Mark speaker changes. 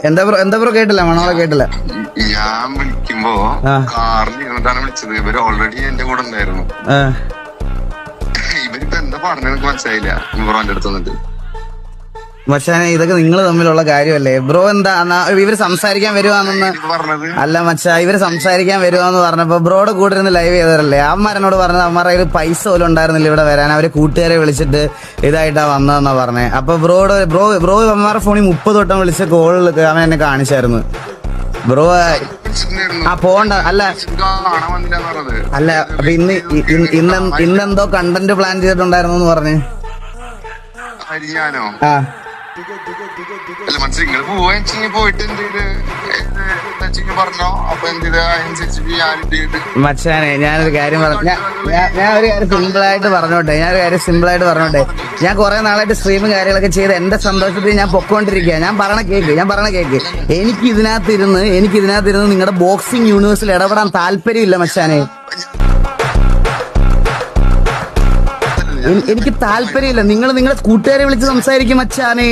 Speaker 1: എന്താ ബ്രോ കേട്ടില്ല, മണോളെ കേട്ടില്ല.
Speaker 2: ഞാൻ വിളിക്കുമ്പോ കാറിൽ ഇരുന്നിട്ടാണ് വിളിച്ചത്. ഇവര് ഓൾറെഡി എന്റെ കൂടെ ഉണ്ടായിരുന്നു. ഇവരിപ്പോ എന്താ പറഞ്ഞ എനിക്ക് മനസ്സിലായില്ല. ബ്രോന്റെ അടുത്ത് വന്നിട്ട്
Speaker 1: മച്ചാനെ ഇതൊക്കെ നിങ്ങൾ തമ്മിലുള്ള കാര്യമല്ലേ ബ്രോ? എന്താ ഇവര് സംസാരിക്കാൻ വരുവാണെന്ന്
Speaker 2: പറഞ്ഞത്?
Speaker 1: അല്ല മച്ചാ, ഇവര് സംസാരിക്കാൻ വരുവാന്ന് പറഞ്ഞപ്പോ ബ്രോയുടെ കൂടെ ഇരുന്ന് ലൈവ് ചെയ്തവരല്ലേ അമ്മമാരെന്നോട് പറഞ്ഞത്. അമ്മമാരുടെ കയ്യിൽ പൈസ പോലും ഉണ്ടായിരുന്നില്ല ഇവിടെ വരാൻ. അവര് കൂട്ടുകാരെ വിളിച്ചിട്ട് ഇതായിട്ടാ വന്നതെന്നാ പറഞ്ഞേ. അപ്പൊ ബ്രോ അമ്മമാരുടെ ഫോണിൽ 30 വട്ടം വിളിച്ച കോളിൽ അവൻ എന്നെ കാണിച്ചായിരുന്നു. ബ്രോ പോണ്ട അല്ല അപ്പൊ ഇന്നെന്തോ കണ്ടന്റ് പ്ലാൻ ചെയ്തിട്ടുണ്ടായിരുന്നു എന്ന് പറഞ്ഞ്.
Speaker 2: ഞാനോ അല്ല മനസ്സിൽ നിങ്ങൾ പോവാ പോയിട്ട് പറഞ്ഞോ. അപ്പൊ അതിനനുസരിച്ച്
Speaker 1: മച്ചാനെ ഞാനൊരു കാര്യം സിമ്പിളായിട്ട് പറഞ്ഞോട്ടെ. ഞാൻ കുറെ നാളായിട്ട് സ്ട്രീമും കാര്യങ്ങളൊക്കെ ചെയ്ത് എന്റെ സന്തോഷത്തിൽ ഞാൻ പൊക്കോണ്ടിരിക്കുക. ഞാൻ പറഞ്ഞ കേക്ക് എനിക്ക് ഇതിനകത്തിരുന്ന് നിങ്ങളുടെ ബോക്സിംഗ് യൂണിവേഴ്സിൽ ഇടപെടാൻ താല്പര്യമില്ല മച്ചാനെ. എനിക്ക് താല്പര്യമില്ല. നിങ്ങളെ കൂട്ടുകാരെ വിളിച്ച് സംസാരിക്കും മച്ചാനെ.